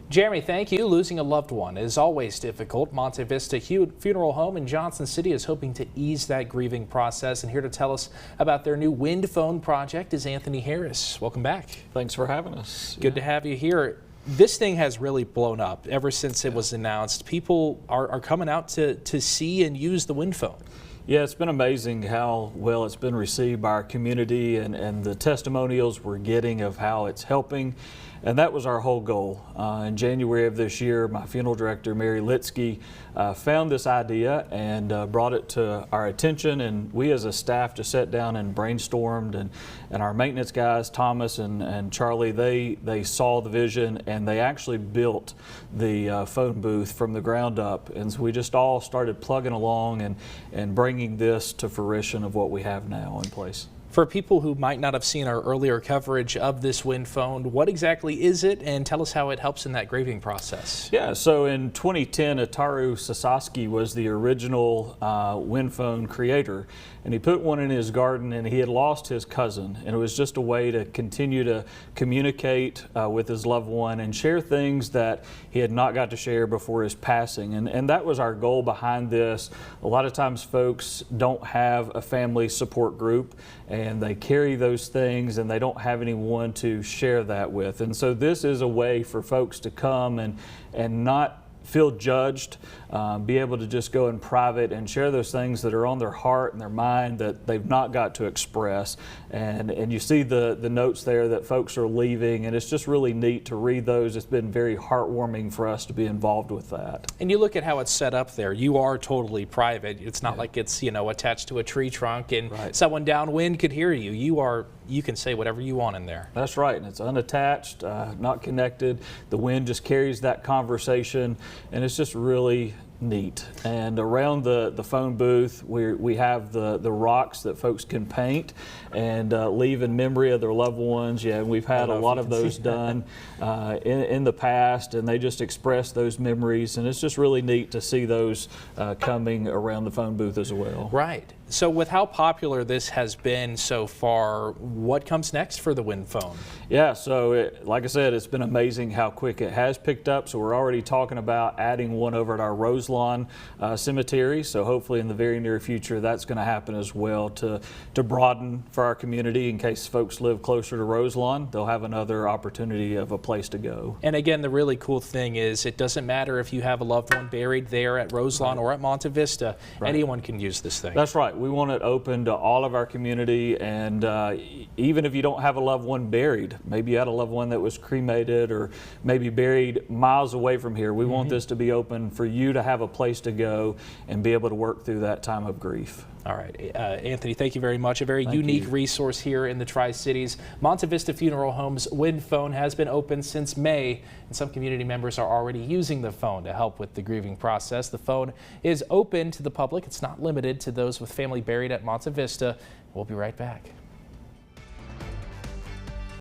Jeremy, thank you. Losing a loved one is always difficult. Monte Vista Funeral Home in Johnson City is hoping to ease that grieving process. And here to tell us about their new wind phone project is Anthony Harris. Welcome back. Thanks for having us. Good to have you here. This thing has really blown up ever since it was announced. People are coming out to see and use the wind phone. Yeah, it's been amazing how well it's been received by our community and the testimonials we're getting of how it's helping. And that was our whole goal. In January of this year, my funeral director, Mary Litsky, found this idea and brought it to our attention. And we as a staff just sat down and brainstormed. And our maintenance guys, Thomas and Charlie, they saw the vision and they actually built the phone booth from the ground up. And so we just all started plugging along and bringing this to fruition of what we have now in place. For people who might not have seen our earlier coverage of this wind phone, what exactly is it, and tell us how it helps in that grieving process? Yeah, so in 2010, Ataru Sasaki was the original wind phone creator, and he put one in his garden, and he had lost his cousin, and it was just a way to continue to communicate with his loved one and share things that he had not got to share before his passing, and that was our goal behind this. A lot of times folks don't have a family support group, and they carry those things and they don't have anyone to share that with. And so this is a way for folks to come and not feel judged, be able to just go in private and share those things that are on their heart and their mind that they've not got to express. And you see the notes there that folks are leaving, and it's just really neat to read those. It's been very heartwarming for us to be involved with that. And you look at how it's set up there. You are totally private. It's not like it's, you know, attached to a tree trunk and someone downwind could hear you. You can say whatever you want in there. That's right, and it's unattached, not connected. The wind just carries that conversation, and it's just really neat. And around the phone booth, we have the rocks that folks can paint and leave in memory of their loved ones. Yeah, and we've had a lot of those done in the past, and they just express those memories, and it's just really neat to see those coming around the phone booth as well. Right. So with how popular this has been so far, what comes next for the wind phone? Yeah, so like I said, it's been amazing how quick it has picked up. So we're already talking about adding one over at our Roselawn Cemetery. So hopefully in the very near future, that's going to happen as well to broaden for our community. In case folks live closer to Roselawn, they'll have another opportunity of a place to go. And again, the really cool thing is it doesn't matter if you have a loved one buried there at Roselawn or at Monte Vista, anyone can use this thing. That's right. We want it open to all of our community, and even if you don't have a loved one buried, maybe you had a loved one that was cremated or maybe buried miles away from here, we want this to be open for you to have a place to go and be able to work through that time of grief. All right, Anthony, thank you very much. A very unique resource here in the Tri-Cities. Monte Vista Funeral Home's wind phone has been open since May, and some community members are already using the phone to help with the grieving process. The phone is open to the public. It's not limited to those with family buried at Monte Vista. We'll be right back.